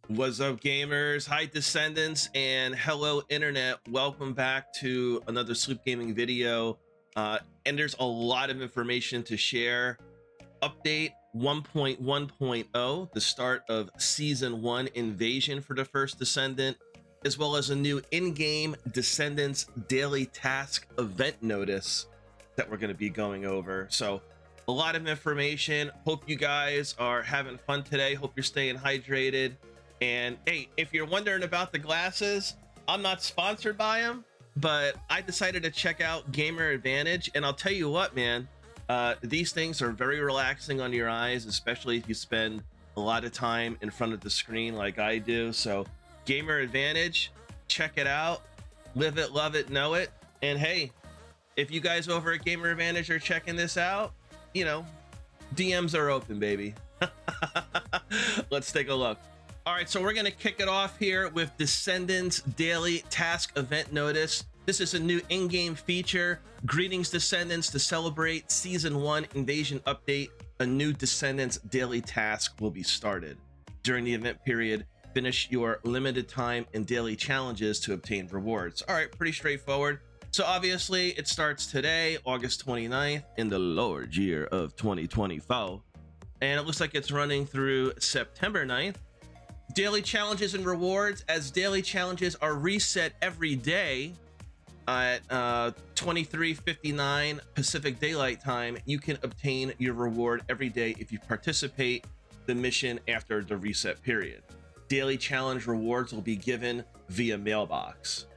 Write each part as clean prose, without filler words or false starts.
What's up, gamers? Hi, Descendants, and hello, Internet. Welcome back to another Sleep Gaming video. And there's a lot of information to share. Update 1.1.0, the start of Season 1 Invasion for the First Descendant, as well as a new in-game Descendants Daily Task Event Notice that we're going to be going over. So, a lot of information. Hope you guys are having fun today. Hope you're staying hydrated. And hey, if you're wondering about the glasses, I'm not sponsored by them, but I decided to check out Gamer Advantage, and I'll tell you what, man, these things are very relaxing on your eyes, especially if you spend a lot of time in front of the screen like I do. So Gamer Advantage, check it out, live it, love it, know it. And hey, if you guys over at Gamer Advantage are checking this out, you know, DMs are open, baby. Let's take a look. All right, so we're going to kick it off here with Descendants Daily Task Event Notice. This is a new in-game feature. Greetings, Descendants. To celebrate Season 1 Invasion Update, a new Descendants Daily Task will be started. During the event period, finish your limited time and daily challenges to obtain rewards. All right, pretty straightforward. So obviously, it starts today, August 29th, in the Lord year of 2024. And it looks like it's running through September 9th. Daily challenges and rewards, as daily challenges are reset every day at 23:59 Pacific Daylight Time. You can obtain your reward every day if you participate the mission after the reset period. Daily challenge rewards will be given via mailbox.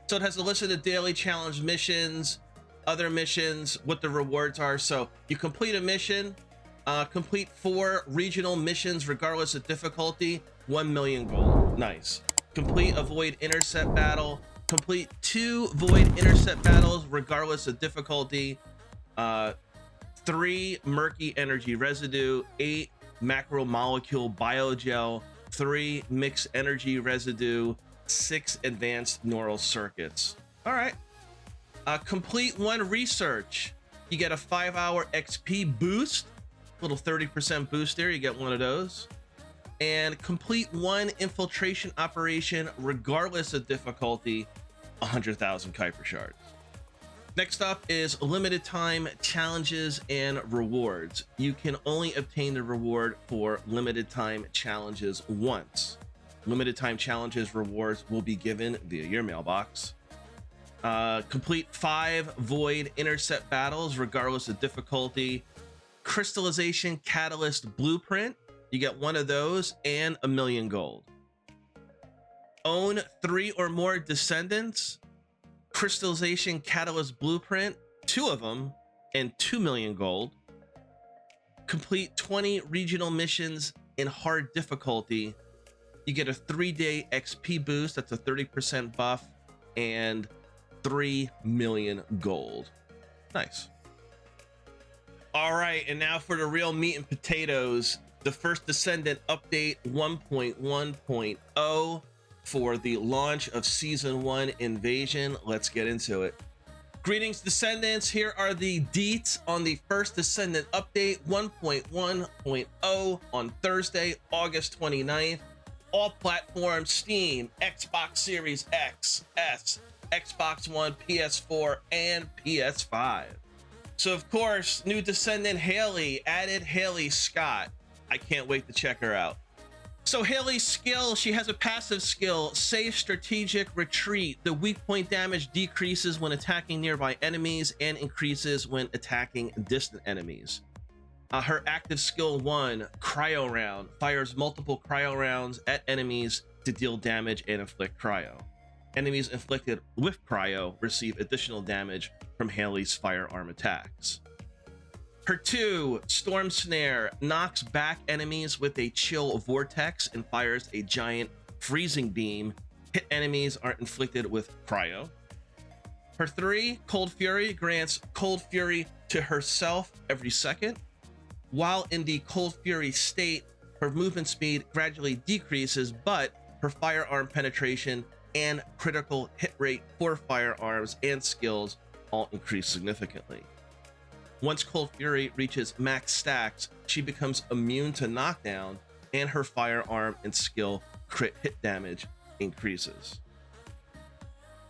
So it has a list of the daily challenge missions, other missions, what the rewards are. So you complete a mission, complete 4 regional missions regardless of difficulty, 1 million gold. Nice. Complete a void intercept battle. Complete 2 void intercept battles regardless of difficulty. 3 murky energy residue. 8 macromolecule biogel. 3 mixed energy residue. 6 advanced neural circuits. All right. Complete 1 research. You get a 5-hour XP boost. Little 30% boost there. You get one of those. And complete 1 infiltration operation regardless of difficulty, 100,000 Kuiper shards. Next up is limited time challenges and rewards. You can only obtain the reward for limited time challenges once. Limited time challenges rewards will be given via your mailbox. Complete 5 void intercept battles regardless of difficulty. Crystallization catalyst blueprint. You get one of those and 1 million gold. Own 3 or more Descendants. Crystallization Catalyst Blueprint, 2 of them, and 2 million gold. Complete 20 regional missions in hard difficulty. You get a 3-day XP boost, that's a 30% buff, and 3 million gold. Nice. All right, and now for the real meat and potatoes. The First Descendant Update 1.1.0 for the launch of Season 1 Invasion. Let's get into it. Greetings, Descendants. Here are the deets on the First Descendant Update 1.1.0 on Thursday, August 29th. All platforms: Steam, Xbox Series X, S, Xbox One, PS4, and PS5. So, of course, new Descendant Hailey added Hailey Scott. I can't wait to check her out. So Hailey's skill, she has a passive skill, Safe Strategic Retreat. The weak point damage decreases when attacking nearby enemies and increases when attacking distant enemies. Her active skill 1, Cryo Round, fires multiple cryo rounds at enemies to deal damage and inflict cryo. Enemies inflicted with cryo receive additional damage from Hailey's firearm attacks. Her 2, Storm Snare, knocks back enemies with a chill vortex and fires a giant freezing beam. Hit enemies are inflicted with cryo. Her 3, Cold Fury, grants Cold Fury to herself every second. While in the Cold Fury state, her movement speed gradually decreases, but her firearm penetration and critical hit rate for firearms and skills all increase significantly. Once Cold Fury reaches max stacks, she becomes immune to knockdown, and her firearm and skill crit hit damage increases.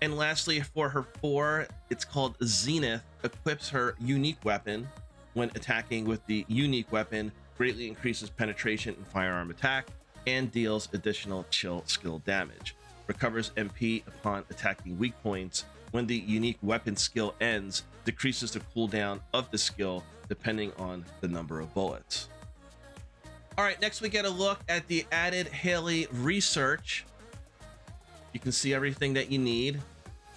And lastly, for her 4, it's called Zenith, equips her unique weapon. When attacking with the unique weapon, greatly increases penetration and firearm attack and deals additional chill skill damage. Recovers MP upon attacking weak points. When the unique weapon skill ends, decreases the cooldown of the skill depending on the number of bullets. All right, next we get a look at the added Hailey research. You can see everything that you need.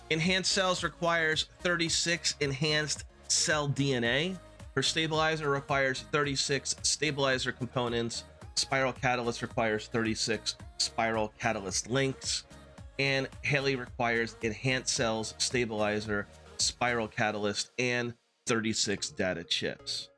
Enhanced cells requires 36 enhanced cell DNA. Her stabilizer requires 36 stabilizer components. Spiral catalyst requires 36 spiral catalyst links. And Hailey requires enhanced cells, stabilizer, spiral catalyst, and 36 data chips.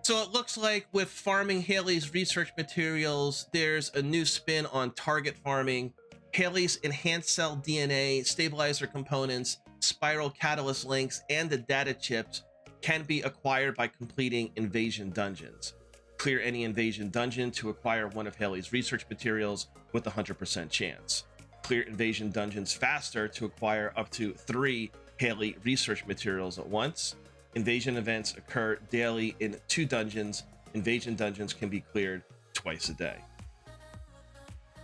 So it looks like with farming Hailey's research materials, there's a new spin on target farming. Hailey's enhanced cell DNA, stabilizer components, spiral catalyst links, and the data chips can be acquired by completing invasion dungeons. Clear any invasion dungeon to acquire one of Hailey's research materials with a 100% chance. Clear invasion dungeons faster to acquire up to 3 Hailey research materials at once. Invasion events occur daily in 2 dungeons. Invasion dungeons can be cleared twice a day.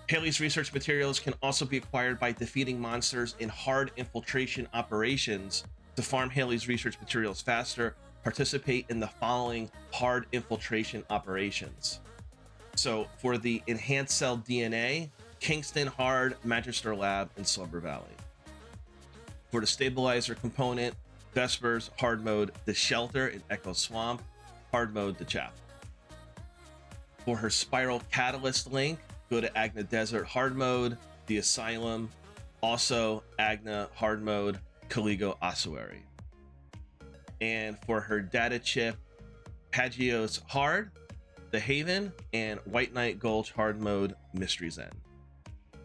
Hailey's research materials can also be acquired by defeating monsters in hard infiltration operations. To farm Hailey's research materials faster, participate in the following hard infiltration operations. So for the enhanced cell DNA, Kingston Hard, Magister Lab, and Silver Valley. For the stabilizer component, Vespers hard mode, The Shelter in Echo Swamp, hard mode, The Chapel. For her spiral catalyst link, go to Agna Desert hard mode, The Asylum, also Agna hard mode, Caligo Ossuary. And for her data chip, Pagios hard, The Haven, and White Knight Gulch hard mode, Mystery's End.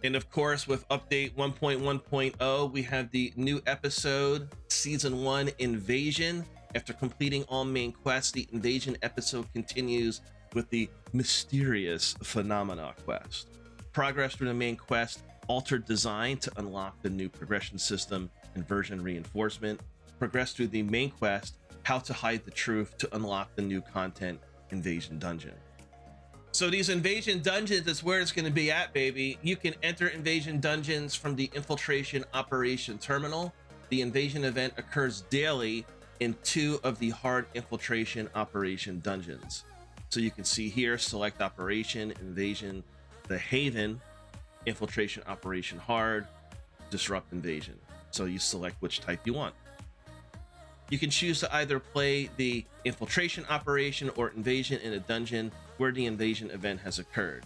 And of course, with update 1.1.0, we have the new episode, Season 1 Invasion. After completing all main quests, the Invasion episode continues with the Mysterious Phenomena quest. Progress through the main quest, Altered Design to unlock the new progression system, Inversion Reinforcement. Progress through the main quest, How to Hide the Truth to unlock the new content, Invasion Dungeon. So these invasion dungeons is where it's going to be at, baby. You can enter invasion dungeons from the infiltration operation terminal. The invasion event occurs daily in 2 of the hard infiltration operation dungeons. So you can see here, select operation, invasion, The Haven, infiltration operation hard, disrupt invasion. So you select which type you want. You can choose to either play the infiltration operation or invasion in a dungeon where the invasion event has occurred.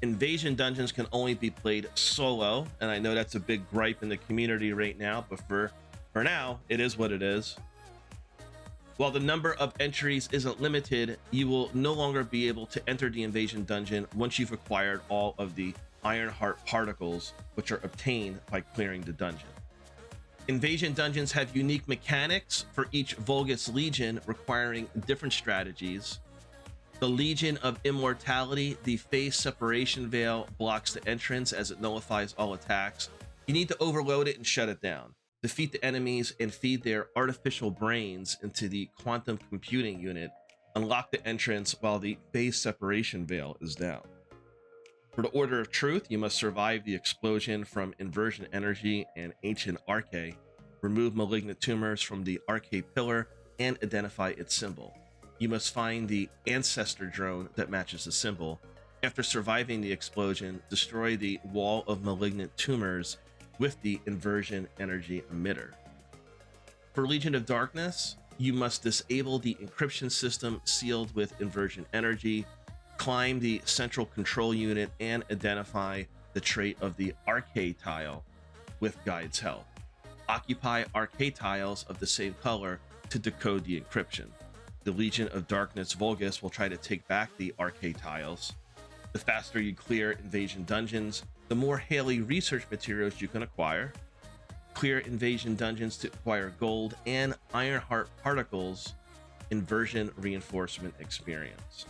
Invasion dungeons can only be played solo, and I know that's a big gripe in the community right now, but for now, it is what it is. While the number of entries isn't limited, you will no longer be able to enter the invasion dungeon once you've acquired all of the Ironheart particles, which are obtained by clearing the dungeon. Invasion dungeons have unique mechanics for each Vulgus Legion, requiring different strategies. The Legion of Immortality, the phase separation veil blocks the entrance as it nullifies all attacks. You need to overload it and shut it down. Defeat the enemies and feed their artificial brains into the quantum computing unit. Unlock the entrance while the phase separation veil is down. For the Order of Truth, you must survive the explosion from Inversion Energy and Ancient Arche, remove malignant tumors from the Arche Pillar, and identify its symbol. You must find the Ancestor drone that matches the symbol. After surviving the explosion, destroy the wall of malignant tumors with the Inversion Energy emitter. For Legion of Darkness, you must disable the encryption system sealed with Inversion Energy, climb the central control unit, and identify the trait of the Arche tile with Guide's help. Occupy Arche tiles of the same color to decode the encryption. The Legion of Darkness Vulgus will try to take back the Arche tiles. The faster you clear invasion dungeons, the more Hailey research materials you can acquire. Clear invasion dungeons to acquire gold and Ironheart particles, Inversion Reinforcement experience.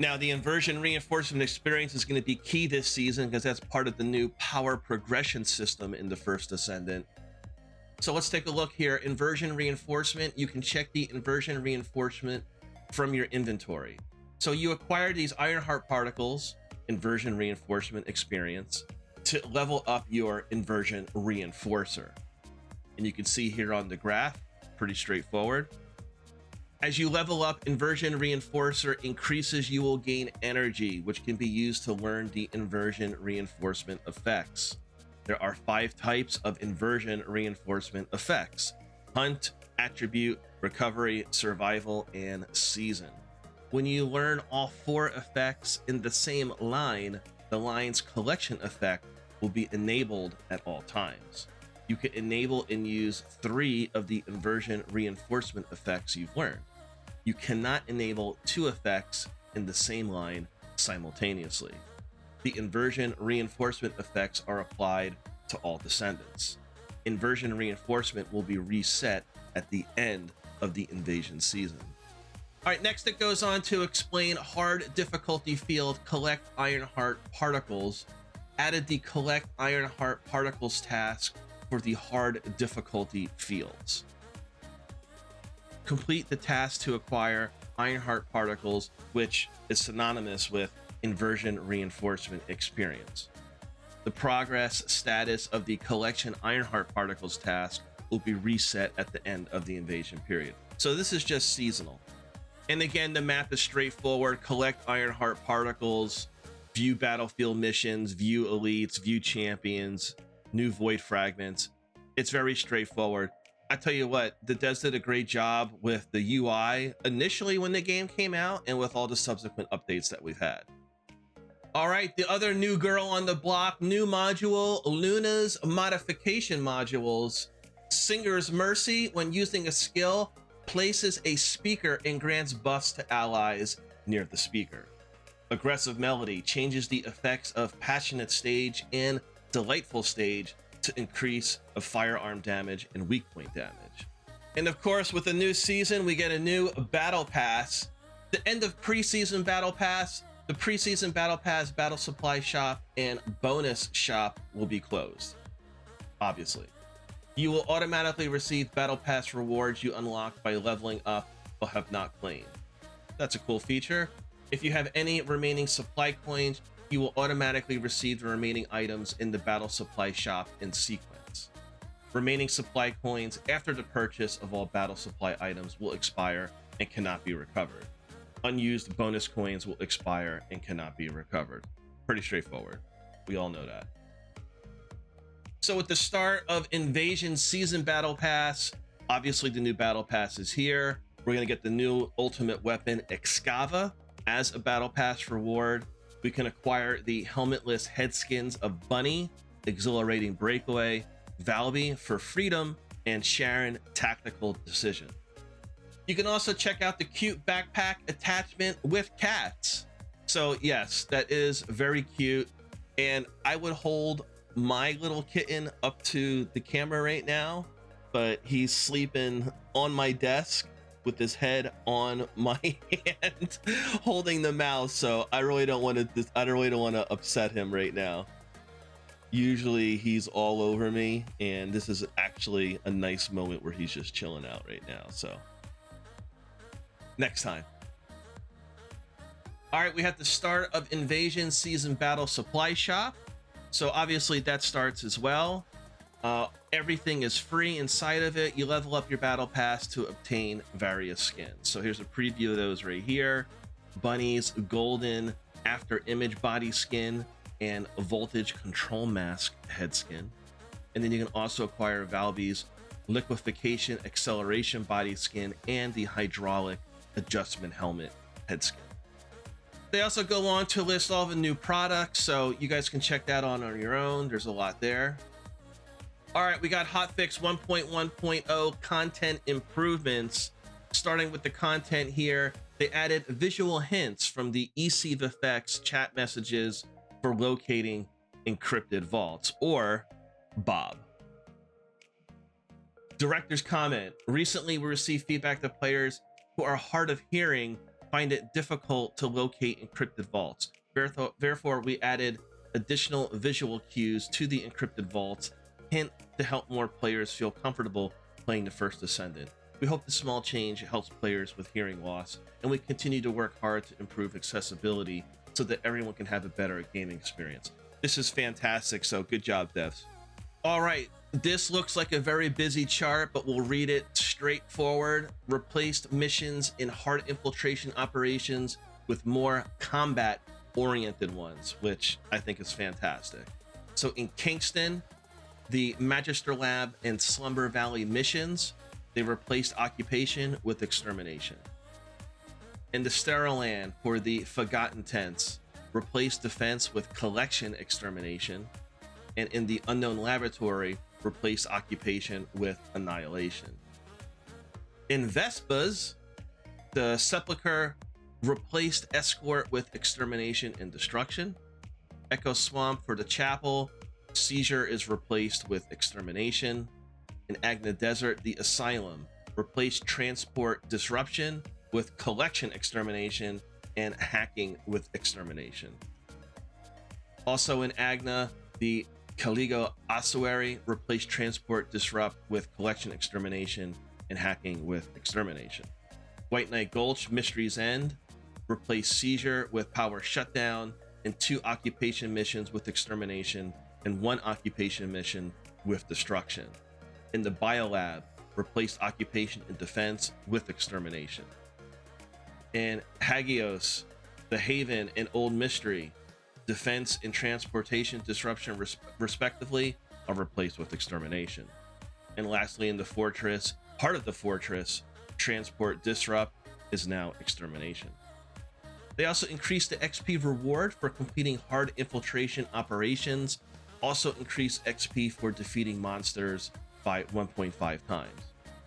Now, the inversion reinforcement experience is going to be key this season because that's part of the new power progression system in the First Descendant. So let's take a look here. Inversion reinforcement, you can check the inversion reinforcement from your inventory. So you acquire these Ironheart particles, inversion reinforcement experience, to level up your inversion reinforcer. And you can see here on the graph, pretty straightforward. As you level up inversion reinforcer increases, you will gain energy, which can be used to learn the inversion reinforcement effects. There are 5 types of inversion reinforcement effects: hunt, attribute, recovery, survival, and season. When you learn all 4 effects in the same line, the line's collection effect will be enabled at all times. You can enable and use 3 of the inversion reinforcement effects you've learned. You cannot enable 2 effects in the same line simultaneously. The inversion reinforcement effects are applied to all descendants. Inversion reinforcement will be reset at the end of the invasion season. All right, next it goes on to explain hard difficulty field, collect Ironheart particles. Added the collect Ironheart particles task for the hard difficulty fields. Complete the task to acquire Ironheart particles, which is synonymous with inversion reinforcement experience. The progress status of the collection Ironheart particles task will be reset at the end of the invasion period. So this is just seasonal. And again, the map is straightforward. Collect Ironheart particles, view battlefield missions, view elites, view champions, new void fragments. It's very straightforward. I tell you what, the devs did a great job with the UI initially when the game came out and with all the subsequent updates that we've had. All right, the other new girl on the block, new module, Luna's modification modules. Singer's Mercy, when using a skill, places a speaker and grants buffs to allies near the speaker. Aggressive Melody changes the effects of Passionate Stage and Delightful Stage to increase of firearm damage and weak point damage. And of course, with the new season, we get a new battle pass. The end of preseason battle pass, the preseason battle pass, battle supply shop, and bonus shop will be closed, obviously. You will automatically receive battle pass rewards you unlock by leveling up or have not claimed. That's a cool feature. If you have any remaining supply coins, you will automatically receive the remaining items in the battle supply shop in sequence. Remaining supply coins after the purchase of all battle supply items will expire and cannot be recovered. Unused bonus coins will expire and cannot be recovered. Pretty straightforward. We all know that. So with the start of Invasion Season Battle Pass, obviously the new Battle Pass is here. We're going to get the new ultimate weapon, Excava, as a Battle Pass reward. We can acquire the helmetless head skins of Bunny, Exhilarating Breakaway, Valby for Freedom, and Sharon Tactical Decision. You can also check out the cute backpack attachment with cats. So yes, that is very cute. And I would hold my little kitten up to the camera right now, but he's sleeping on my desk with his head on my hand holding the mouse, so I really don't want to upset him right now. Usually he's all over me, and this is actually a nice moment where he's just chilling out right now, so next time. All right, we have the start of Invasion Season Battle Supply Shop. So obviously that starts as well. Everything is free inside of it. You level up your battle pass to obtain various skins. So here's a preview of those right here. Bunny's golden after image body skin and voltage control mask head skin. And then you can also acquire Valby's liquefaction acceleration body skin and the hydraulic adjustment helmet head skin. They also go on to list all the new products, so you guys can check that on your own. There's a lot there. All right, we got hotfix 1.1.0 content improvements. Starting with the content here, they added visual hints from the EC Effects chat messages for locating encrypted vaults, or Bob. Director's comment. Recently, we received feedback that players who are hard of hearing find it difficult to locate encrypted vaults. Therefore, we added additional visual cues to the encrypted vaults, hint to help more players feel comfortable playing the First Descendant. We hope the small change helps players with hearing loss, and we continue to work hard to improve accessibility so that everyone can have a better gaming experience. This is fantastic, so good job, devs. All right, this looks like a very busy chart, but we'll read it straightforward. Replaced missions in hard infiltration operations with more combat-oriented ones, which I think is fantastic. So in Kingston, the Magister Lab and Slumber Valley missions, they replaced occupation with extermination. In the Sterile Land for the Forgotten Tents, replaced defense with collection extermination. And in the Unknown Laboratory, replace occupation with annihilation. In Vespas, the Sepulchre replaced escort with extermination and destruction. Echo Swamp for the Chapel, seizure is replaced with extermination. In Agna Desert, the Asylum replaced transport disruption with collection extermination and hacking with extermination. Also in Agna, the Caligo Ossuary replaced transport disrupt with collection extermination and hacking with extermination. White Knight Gulch Mystery's End replaced seizure with power shutdown and 2 occupation missions with extermination and 1 occupation mission with destruction. In the Biolab, replaced occupation and defense with extermination. In Hagios, the Haven and Old Mystery, defense and transportation disruption respectively are replaced with extermination. And lastly, in the Fortress, part of the Fortress, transport disrupt is now extermination. They also increased the XP reward for completing hard infiltration operations, also increased XP for defeating monsters by 1.5 times.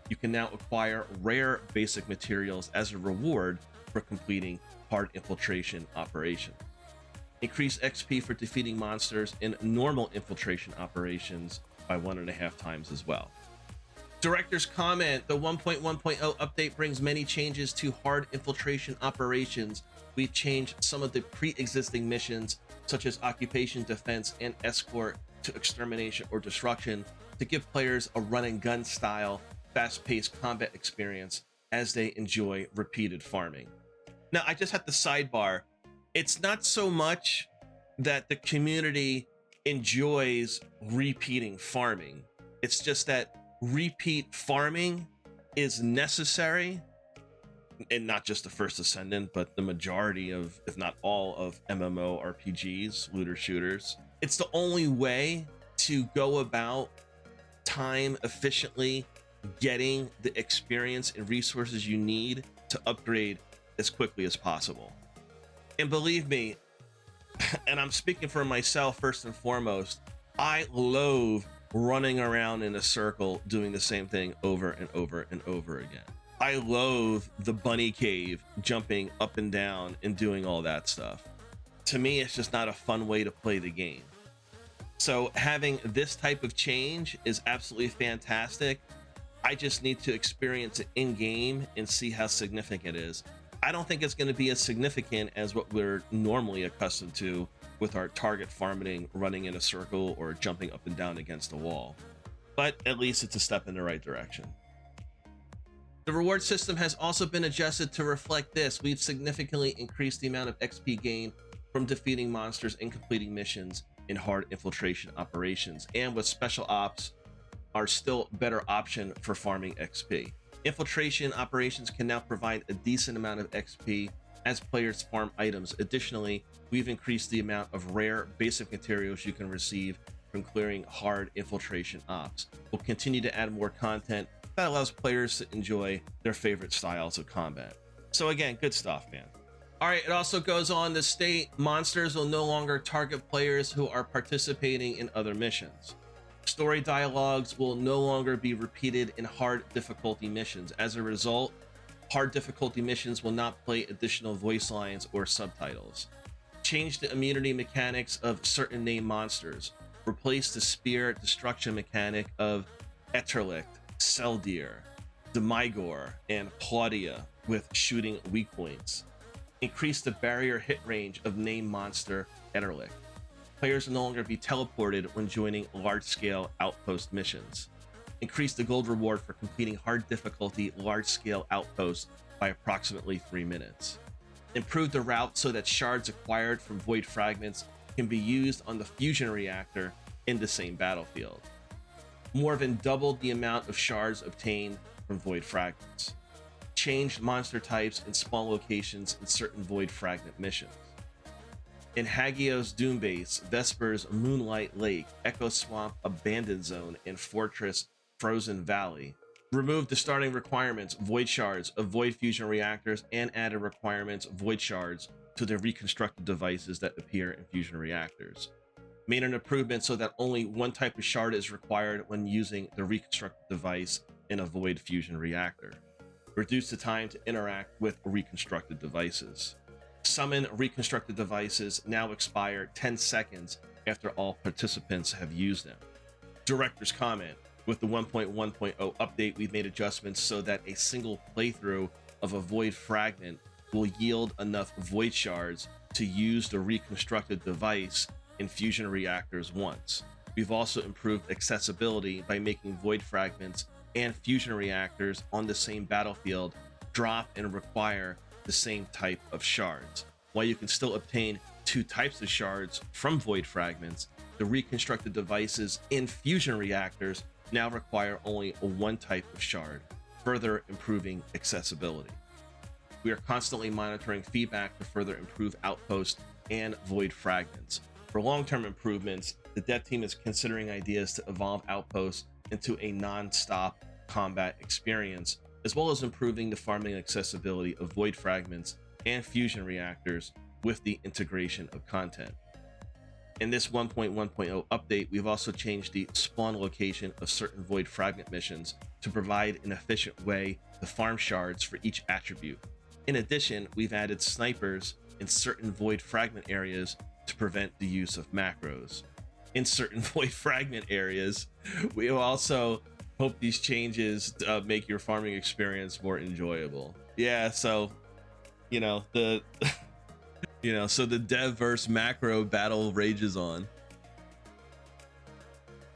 You can now acquire rare basic materials as a reward for completing hard infiltration operations. Increase XP for defeating monsters in normal infiltration operations by 1.5 times as well. Director's comment: the 1.1.0 update brings many changes to hard infiltration operations. We've changed some of the pre-existing missions, such as occupation, defense, and escort, to extermination or destruction to give players a run and gun style, fast-paced combat experience as they enjoy repeated farming. Now, I just had to sidebar. It's not so much that the community enjoys repeating farming. It's just that repeat farming is necessary, and not just the First Descendant, but the majority of, if not all of MMORPGs, looter shooters. It's the only way to go about time efficiently getting the experience and resources you need to upgrade as quickly as possible. And believe me, and I'm speaking for myself first and foremost, I loathe running around in a circle doing the same thing over and over and over again. I loathe the bunny cave, jumping up and down and doing all that stuff. To me, it's just not a fun way to play the game. So having this type of change is absolutely fantastic. I just need to experience it in game and see how significant it is. I don't think it's going to be as significant as what we're normally accustomed to with our target farming, running in a circle or jumping up and down against a wall. But at least it's a step in the right direction. The reward system has also been adjusted to reflect this. We've significantly increased the amount of XP gained from defeating monsters and completing missions in hard infiltration operations, and with special ops are still better option for farming XP. Infiltration operations can now provide a decent amount of XP as players farm items. Additionally, we've increased the amount of rare basic materials you can receive from clearing hard infiltration ops. We'll continue to add more content that allows players to enjoy their favorite styles of combat. So again, good stuff, man. All right, it also goes on to state monsters will no longer target players who are participating in other missions. Story dialogues will no longer be repeated in hard difficulty missions. As a result, hard difficulty missions will not play additional voice lines or subtitles. Change the immunity mechanics of certain named monsters. Replace the spear destruction mechanic of Eterlicht, Seldir, Demigor, and Claudia with shooting weak points. Increase the barrier hit range of named monster Etterlick. Players will no longer be teleported when joining large-scale outpost missions. Increase the gold reward for completing hard difficulty large-scale outposts by approximately 3 minutes. Improve the route so that shards acquired from void fragments can be used on the fusion reactor in the same battlefield. More than doubled the amount of shards obtained from void fragments. Changed monster types and spawn locations in certain void fragment missions. In Hagios Doom Base, Vesper's Moonlight Lake, Echo Swamp Abandoned Zone, and Fortress Frozen Valley, removed the starting requirements void shards of void fusion reactors and added requirements void shards to the reconstructed devices that appear in fusion reactors. Made an improvement so that only one type of shard is required when using the reconstructed device in a void fusion reactor. Reduce the time to interact with reconstructed devices. Summon reconstructed devices now expire 10 seconds after all participants have used them. Director's comment: with the 1.1.0 update, we've made adjustments so that a single playthrough of a void fragment will yield enough void shards to use the reconstructed device in fusion reactors once. We've also improved accessibility by making void fragments and fusion reactors on the same battlefield drop and require the same type of shards. While you can still obtain 2 types of shards from void fragments, the reconstructed devices in fusion reactors now require only 1 type of shard, further improving accessibility. We are constantly monitoring feedback to further improve outposts and void fragments. For long-term improvements, the dev team is considering ideas to evolve outposts into a non-stop combat experience, as well as improving the farming accessibility of void fragments and fusion reactors with the integration of content. In this 1.1.0 update, we've also changed the spawn location of certain void fragment missions to provide an efficient way to farm shards for each attribute. In addition, we've added snipers in certain void fragment areas to prevent the use of macros. In certain void fragment areas, we also hope these changes make your farming experience more enjoyable. Yeah, so the so the dev versus macro battle rages on.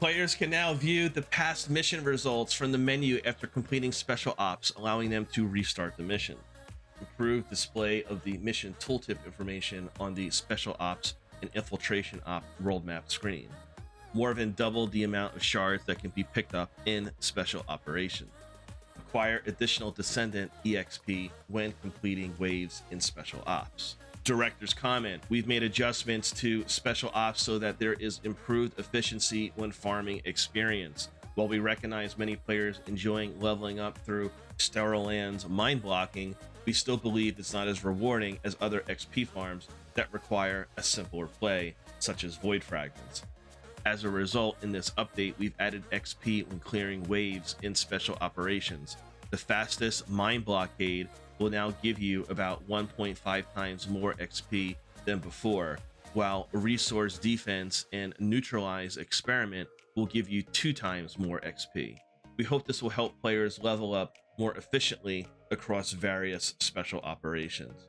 Players can now view the past mission results from the menu after completing special ops, allowing them to restart the mission. Improved display of the mission tooltip information on the special ops and infiltration op world map screen. More than double the amount of shards that can be picked up in special operations. Acquire additional Descendant EXP when completing waves in special ops. Director's comment: we've made adjustments to special ops so that there is improved efficiency when farming experience. While we recognize many players enjoying leveling up through Sterile Land's mind blocking, we still believe it's not as rewarding as other XP farms that require a simpler play, such as void fragments. As a result, in this update, we've added XP when clearing waves in special operations. The fastest mine blockade will now give you about 1.5 times more XP than before, while resource defense and neutralize experiment will give you 2 times more XP. We hope this will help players level up more efficiently across various special operations.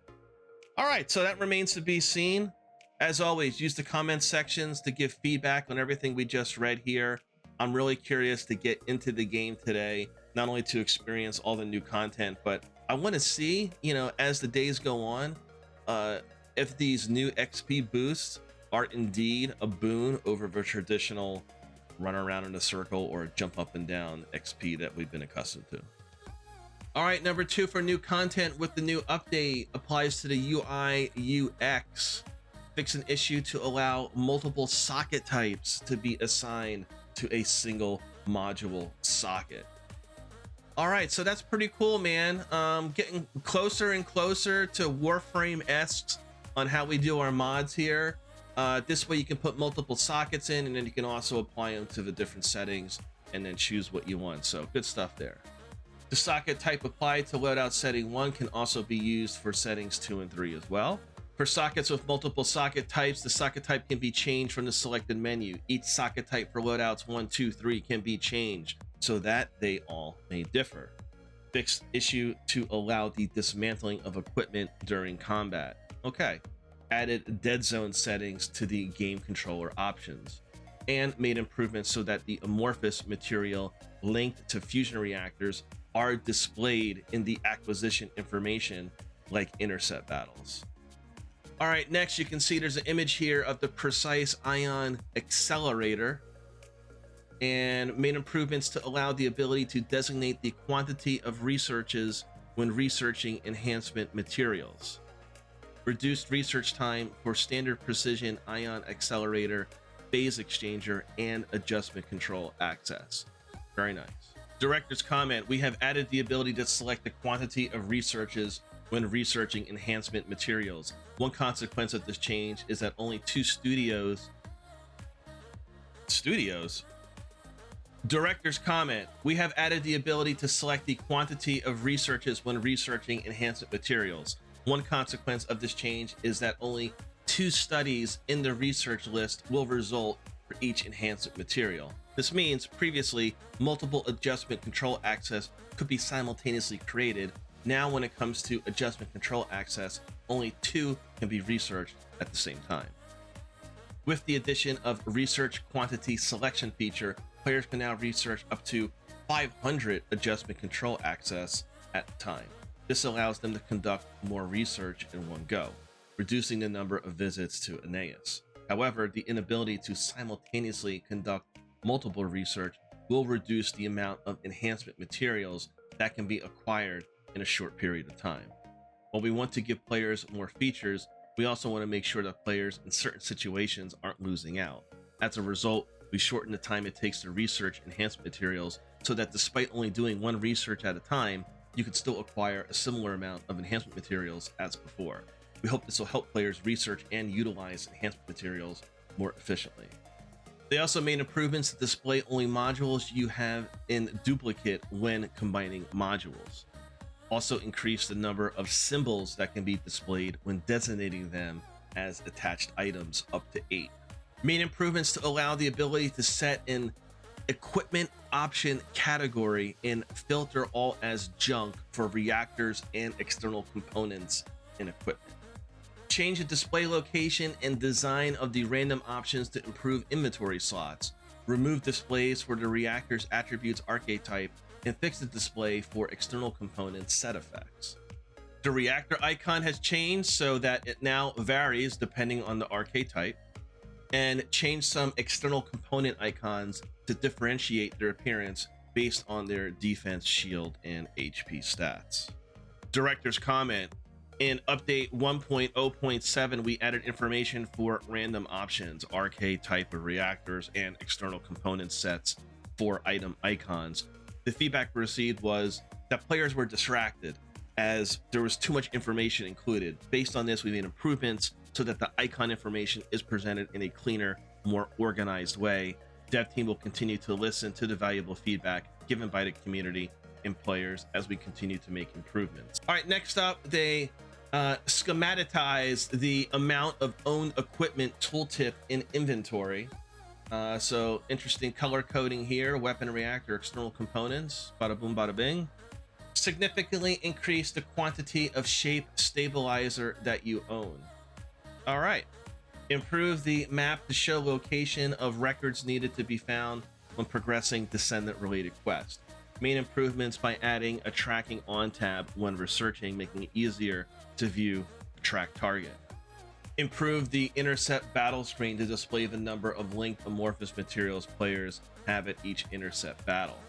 All right, so that remains to be seen. As always, use the comment sections to give feedback on everything we just read here. I'm really curious to get into the game today, not only to experience all the new content, but I want to see, as the days go on, if these new XP boosts are indeed a boon over the traditional run around in a circle or jump up and down XP that we've been accustomed to. All right, number 2 for new content with the new update applies to the UI UX. Fix an issue to allow multiple socket types to be assigned to a single module socket. All right, so that's pretty cool, man. Getting closer and closer to Warframe-esque on how we do our mods here. This way you can put multiple sockets in, and then you can also apply them to the different settings and then choose what you want. So good stuff there. The socket type applied to loadout setting 1 can also be used for settings 2 and 3 as well. For sockets with multiple socket types, the socket type can be changed from the selected menu. Each socket type for loadouts 1, 2, 3 can be changed so that they all may differ. Fixed issue to allow the dismantling of equipment during combat. Okay. Added dead zone settings to the game controller options, and made improvements so that the amorphous material linked to fusion reactors are displayed in the acquisition information like intercept battles. All right, next you can see there's an image here of the precise ion accelerator, and made improvements to allow the ability to designate the quantity of researches when researching enhancement materials. Reduced research time for standard precision ion accelerator, phase exchanger, and adjustment control access. Very nice. Director's comment: we have added the ability to select the quantity of researches when researching enhancement materials. One consequence of this change is that only 2 studios. Director's comment: we have added the ability to select the quantity of researches when researching enhancement materials. One consequence of this change is that only 2 studies in the research list will result for each enhancement material. This means previously multiple adjustment control access could be simultaneously created. Now when it comes to adjustment control access, only 2 can be researched at the same time. With the addition of research quantity selection feature, players can now research up to 500 adjustment control access at a time. This allows them to conduct more research in one go, reducing the number of visits to Aeneas. However, the inability to simultaneously conduct multiple research will reduce the amount of enhancement materials that can be acquired in a short period of time. While we want to give players more features, we also want to make sure that players in certain situations aren't losing out. As a result, we shorten the time it takes to research enhancement materials so that despite only doing 1 research at a time, you can still acquire a similar amount of enhancement materials as before. We hope this will help players research and utilize enhancement materials more efficiently. They also made improvements to display only modules you have in duplicate when combining modules. Also increased the number of symbols that can be displayed when designating them as attached items up to 8. Made improvements to allow the ability to set an equipment option category and filter all as junk for reactors and external components in equipment. Change the display location and design of the random options to improve inventory slots. Remove displays for the reactor's attributes archetype and fix the display for external components set effects. The reactor icon has changed so that it now varies depending on the archetype, and change some external component icons to differentiate their appearance based on their defense, shield, and HP stats. Director's comment: in update 1.0.7, we added information for random options, arcade type of reactors, and external component sets for item icons. The feedback we received was that players were distracted as there was too much information included. Based on this, we made improvements so that the icon information is presented in a cleaner, more organized way. Dev team will continue to listen to the valuable feedback given by the community and players as we continue to make improvements. All right, next up, they schematized the amount of owned equipment tooltip in inventory. So interesting color coding here: weapon, reactor, external components, bada boom, bada bing. Significantly increase the quantity of shape stabilizer that you own. All right. Improve the map to show location of records needed to be found when progressing Descendant related quests. Main improvements by adding a tracking on tab when researching, making it easier to view a track target. Improve the intercept battle screen to display the number of linked amorphous materials players have at each intercept battle.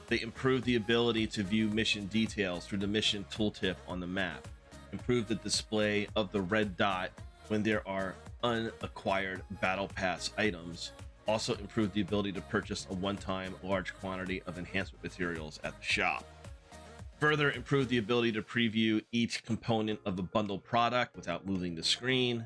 They improved the ability to view mission details through the mission tooltip on the map. Improve the display of the red dot when there are unacquired battle pass items. Also improve the ability to purchase a one-time large quantity of enhancement materials at the shop. Further improve the ability to preview each component of a bundled product without moving the screen,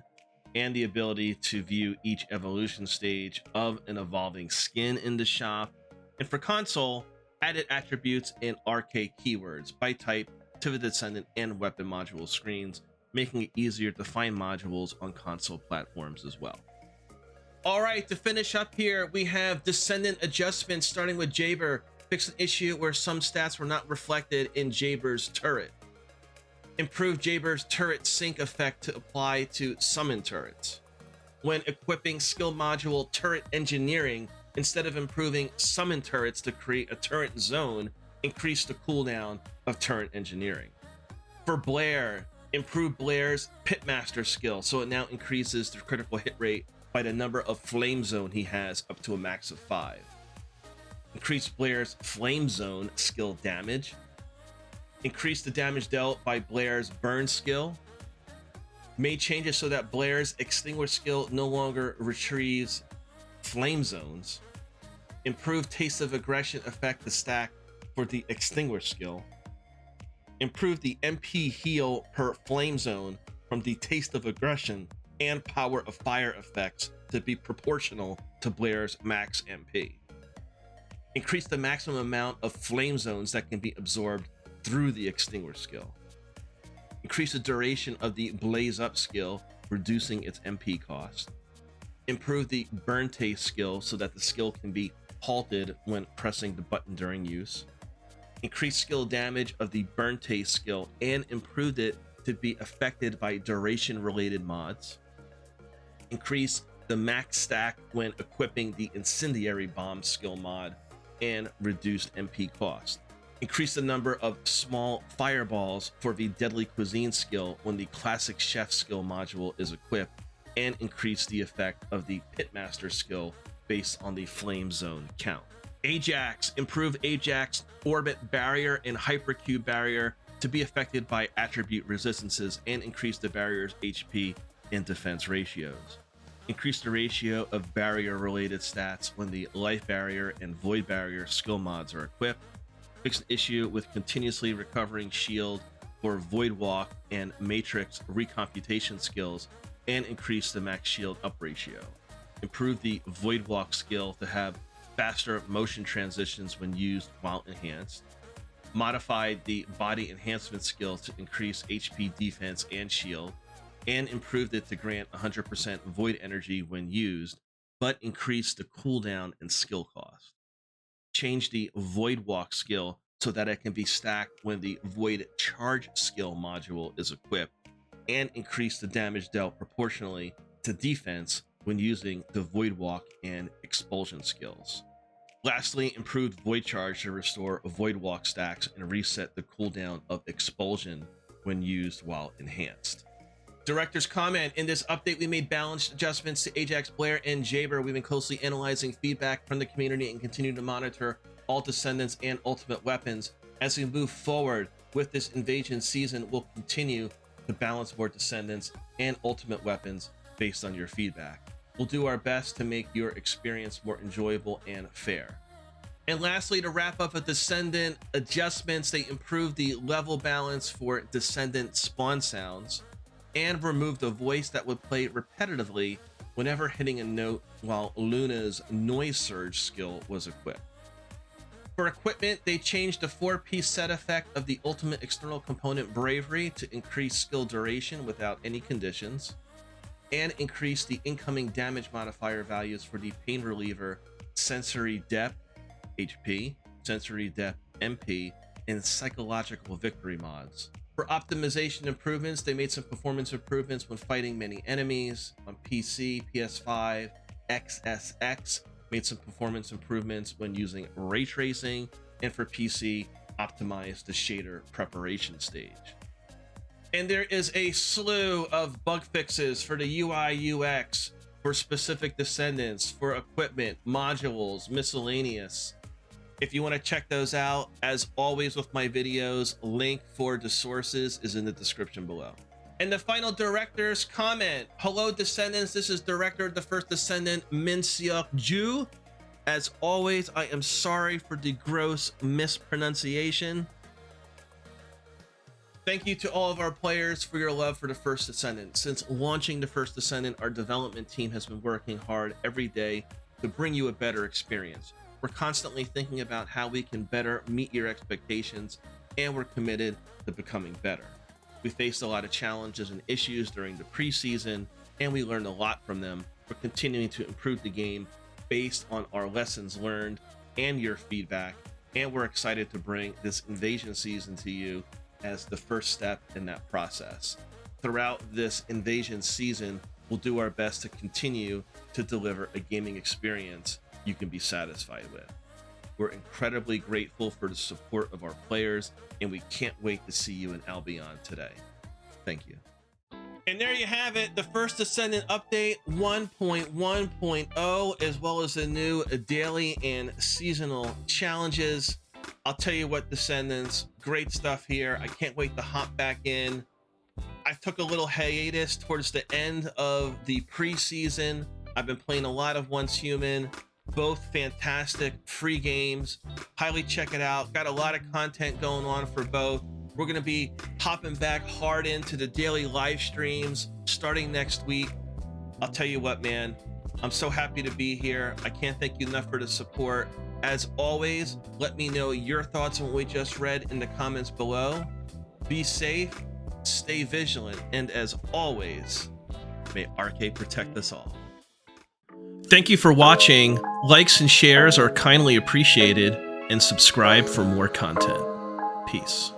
and the ability to view each evolution stage of an evolving skin in the shop. And for console, added attributes and arcade keywords by type to the Descendant and weapon module screens, making it easier to find modules on console platforms as well. All right, to finish up here, we have Descendant adjustments, starting with Jaber. Fix an issue where some stats were not reflected in Jaber's turret. Improve Jaber's turret sync effect to apply to summon turrets. When equipping skill module turret engineering, instead of improving summon turrets to create a turret zone, increase the cooldown of turret engineering. For Blair, improve Blair's pitmaster skill so it now increases the critical hit rate by the number of flame zone he has up to a max of 5. Increase Blair's flame zone skill damage. Increase the damage dealt by Blair's burn skill. Made changes so that Blair's extinguish skill no longer retrieves flame zones. Improve taste of aggression effect to stack for the extinguish skill. Improve the MP heal per flame zone from the taste of aggression and power of fire effects to be proportional to Blair's max MP. Increase the maximum amount of flame zones that can be absorbed through the extinguish skill. Increase the duration of the blaze up skill, reducing its MP cost. Improve the burn taste skill so that the skill can be halted when pressing the button during use. Increase skill damage of the burn taste skill and improved it to be affected by duration related mods. Increase the max stack when equipping the incendiary bomb skill mod and reduced MP cost. Increase the number of small fireballs for the deadly cuisine skill when the classic chef skill module is equipped, and increase the effect of the pitmaster skill based on the flame zone count. Ajax, improve Ajax orbit barrier and hypercube barrier to be affected by attribute resistances and increase the barrier's HP and defense ratios. Increase the ratio of barrier related stats when the life barrier and void barrier skill mods are equipped. Fix an issue with continuously recovering shield for void walk and matrix recomputation skills and increase the max shield up ratio. Improve the void walk skill to have faster motion transitions when used while enhanced. Modified the body enhancement skill to increase HP defense and shield, and improved it to grant 100% void energy when used, but increase the cooldown and skill cost. Change the void walk skill so that it can be stacked when the void charge skill module is equipped, and increase the damage dealt proportionally to defense when using the void walk and expulsion skills. Lastly, improved void charge to restore void walk stacks and reset the cooldown of expulsion when used while enhanced. Director's comment: in this update, we made balanced adjustments to Ajax, Blair, and Jaber. We've been closely analyzing feedback from the community and continue to monitor all Descendants and Ultimate weapons. As we move forward with this Invasion season, we'll continue to balance more Descendants and Ultimate weapons based on your feedback. We'll do our best to make your experience more enjoyable and fair. And lastly, to wrap up with Descendant adjustments, they improved the level balance for Descendant spawn sounds and removed the voice that would play repetitively whenever hitting a note while Luna's noise surge skill was equipped. For equipment, they changed the 4-piece set effect of the ultimate external component Bravery to increase skill duration without any conditions, and increase the incoming damage modifier values for the pain reliever Sensory Depth HP, Sensory Depth MP, and Psychological Victory mods. For optimization improvements, they made some performance improvements when fighting many enemies. On PC, PS5, XSX made some performance improvements when using ray tracing, and for PC, optimized the shader preparation stage. And there is a slew of bug fixes for the UI UX for specific Descendants, for equipment, modules, miscellaneous. If you want to check those out, as always with my videos, link for the sources is in the description below. And the final director's comment: hello Descendants, this is director of the First Descendant, Min Seok Ju. As always, I am sorry for the gross mispronunciation. Thank you to all of our players for your love for the First Descendant. Since launching the First Descendant, our development team has been working hard every day to bring you a better experience. We're constantly thinking about how we can better meet your expectations, and we're committed to becoming better. We faced a lot of challenges and issues during the preseason, and we learned a lot from them. We're continuing to improve the game based on our lessons learned and your feedback, and we're excited to bring this invasion season to you as the first step in that process. Throughout this invasion season, we'll do our best to continue to deliver a gaming experience you can be satisfied with. We're incredibly grateful for the support of our players, and we can't wait to see you in Albion today. Thank you. And there you have it, the First Descendant update 1.1.0, as well as the new daily and seasonal challenges. I'll tell you what, Descendants, great stuff here. I can't wait to hop back in. I took a little hiatus towards the end of the preseason. I've been playing a lot of Once Human, both fantastic free games. Highly check it out. Got a lot of content going on for both. We're going to be hopping back hard into the daily live streams starting next week. I'll tell you what, man, I'm so happy to be here. I can't thank you enough for the support. As always, let me know your thoughts on what we just read in the comments below. Be safe, stay vigilant, and as always, may RK protect us all. Thank you for watching. Likes and shares are kindly appreciated, and subscribe for more content. Peace.